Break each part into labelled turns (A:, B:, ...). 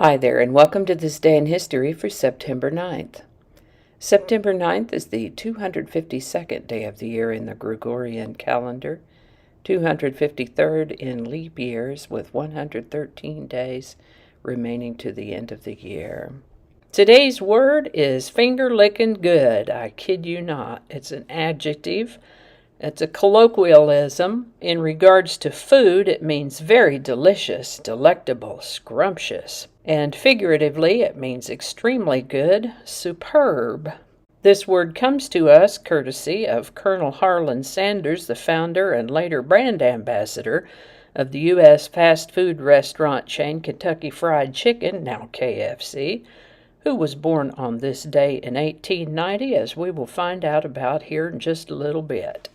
A: Hi there, and welcome to this day in history for September 9th. September 9th is the 252nd day of the year in the Gregorian calendar, 253rd in leap years, with 113 days remaining to the end of the year. Today's word is finger-licking good. I kid you not. It's an adjective. It's a colloquialism. In regards to food, it means very delicious, delectable, scrumptious. And figuratively, it means extremely good, superb. This word comes to us courtesy of Colonel Harlan Sanders, the founder and later brand ambassador of the U.S. fast food restaurant chain Kentucky Fried Chicken, now KFC, who was born on this day in 1890, as we will find out about here in just a little bit.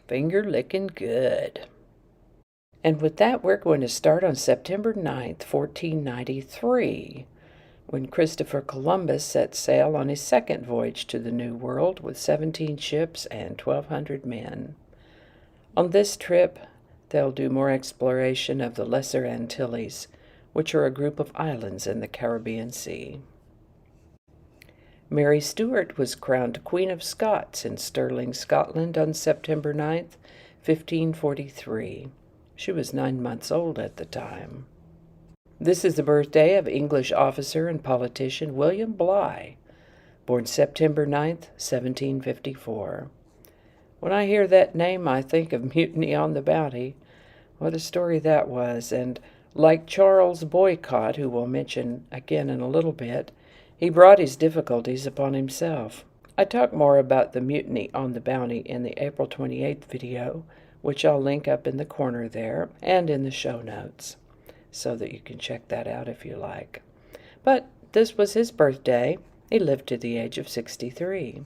A: Finger-licking good. And with that, we're going to start on September 9th, 1493, when Christopher Columbus set sail on his second voyage to the New World with 17 ships and 1,200 men. On this trip, they'll do more exploration of the Lesser Antilles, which are a group of islands in the Caribbean Sea. Mary Stuart was crowned Queen of Scots in Stirling, Scotland on September 9th, 1543. She was 9 months old at the time. This is the birthday of English officer and politician William Bligh, born September 9th, 1754. When I hear that name, I think of Mutiny on the Bounty. What a story that was, and like Charles Boycott, who we'll mention again in a little bit, he brought his difficulties upon himself. I talk more about the Mutiny on the Bounty in the April 28th video, which I'll link up in the corner there and in the show notes, so that you can check that out if you like. But this was his birthday. He lived to the age of 63.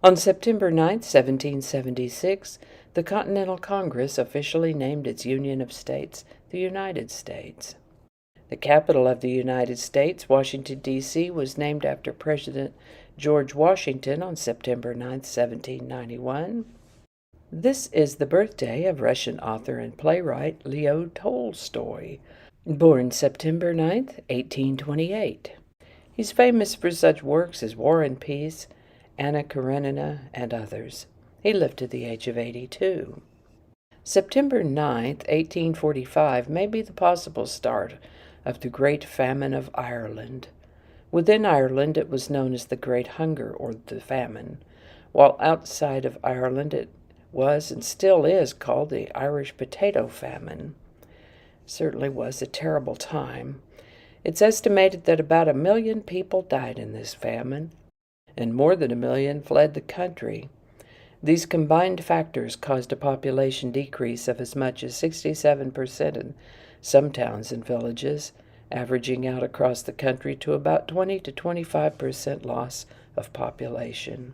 A: On September 9th, 1776, the Continental Congress officially named its Union of States the United States. The capital of the United States, Washington, D.C., was named after President George Washington on September 9, 1791. This is the birthday of Russian author and playwright Leo Tolstoy, born September 9, 1828. He's famous for such works as War and Peace, Anna Karenina, and others. He lived to the age of 82. September 9, 1845, may be the possible start of the Great Famine of Ireland. Within Ireland, it was known as the Great Hunger or the Famine, while outside of Ireland it was and still is called the Irish Potato Famine. Certainly was a terrible time. It's estimated that about 1 million people died in this famine, and more than 1 million fled the country. These combined factors caused a population decrease of as much as 67% in some towns and villages, averaging out across the country to about 20 to 25% loss of population.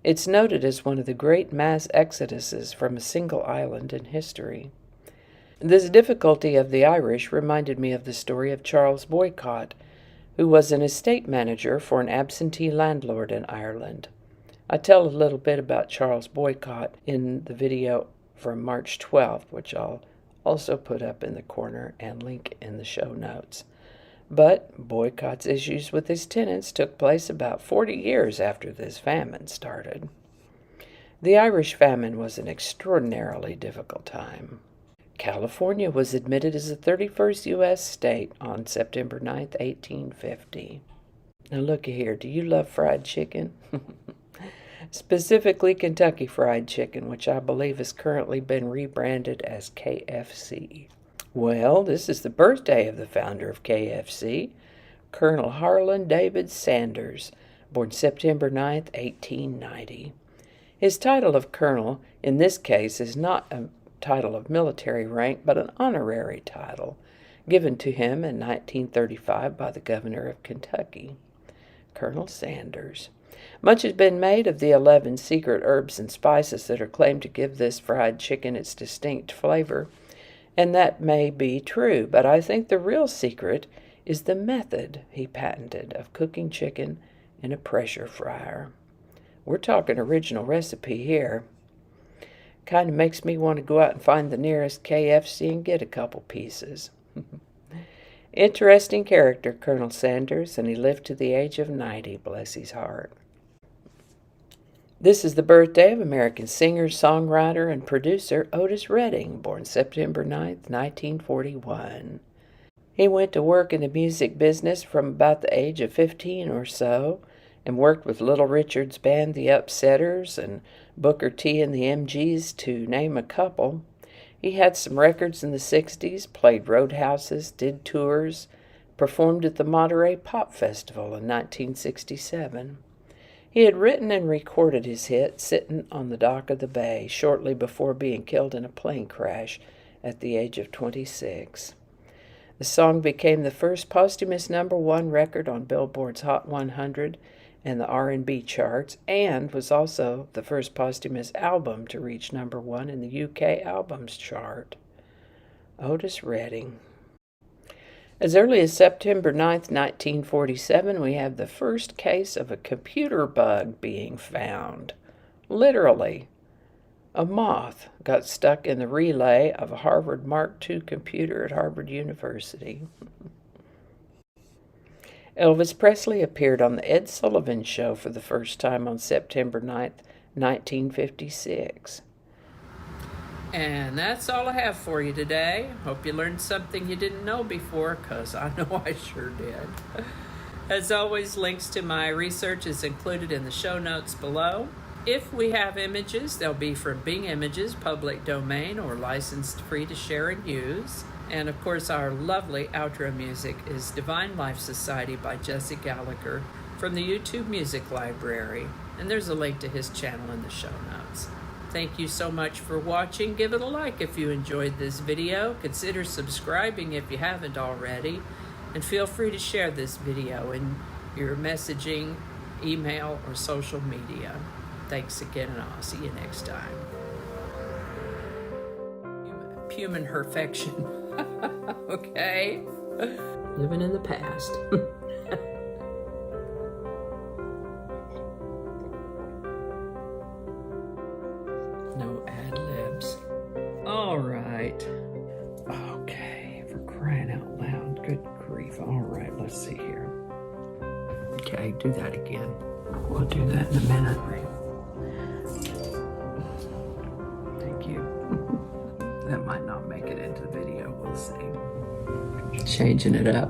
A: It's noted as one of the great mass exoduses from a single island in history. This difficulty of the Irish reminded me of the story of Charles Boycott, who was an estate manager for an absentee landlord in Ireland. I tell a little bit about Charles Boycott in the video from March 12th, which I'll also put up in the corner and link in the show notes. But Boycott's issues with his tenants took place about 40 years after this famine started. The Irish famine was an extraordinarily difficult time. California was admitted as the 31st U.S. state on September 9th, 1850. Now looky here, do you love fried chicken? Specifically Kentucky Fried Chicken, which I believe has currently been rebranded as KFC. Well, this is the birthday of the founder of KFC, Colonel Harlan David Sanders, born September 9th, 1890. His title of colonel, in this case, is not a title of military rank, but an honorary title, given to him in 1935 by the governor of Kentucky, Colonel Sanders. Much has been made of the 11 secret herbs and spices that are claimed to give this fried chicken its distinct flavor, and that may be true, but I think the real secret is the method he patented of cooking chicken in a pressure fryer. We're talking original recipe here. Kind of makes me want to go out and find the nearest KFC and get a couple pieces. Interesting character, Colonel Sanders, and he lived to the age of 90, bless his heart. This is the birthday of American singer, songwriter, and producer Otis Redding, born September 9th, 1941. He went to work in the music business from about the age of 15 or so, and worked with Little Richard's band, The Upsetters, and Booker T and the MGs, to name a couple. He had some records in the 60s, played roadhouses, did tours, performed at the Monterey Pop Festival in 1967. He had written and recorded his hit, Sittin' on the Dock of the Bay, shortly before being killed in a plane crash at the age of 26. The song became the first posthumous #1 record on Billboard's Hot 100 and the R&B charts, and was also the first posthumous album to reach #1 in the UK Albums chart. Otis Redding. As early as September 9th, 1947, we have the first case of a computer bug being found. Literally. A moth got stuck in the relay of a Harvard Mark II computer at Harvard University. Elvis Presley appeared on the Ed Sullivan Show for the first time on September 9th, 1956. And that's all I have for you today. Hope you learned something you didn't know before, because I know I sure did. As always, links to my research is included in the show notes below. If we have images, they'll be from Bing Images, public domain, or licensed free to share and use. And of course, our lovely outro music is Divine Life Society by Jesse Gallagher from the YouTube Music Library. And there's a link to his channel in the show notes. Thank you so much for watching. Give it a like if you enjoyed this video. Consider subscribing if you haven't already. And feel free to share this video in your messaging, email, or social media. Thanks again, and I'll see you next time. Human perfection. Okay? Living in the past. No ad-libs. All right. Okay, for crying out loud. Good grief. All right, let's see here. Okay, do that again. We'll do that in a minute. Thank you. That might not make it into the video. We'll see. Changing it up.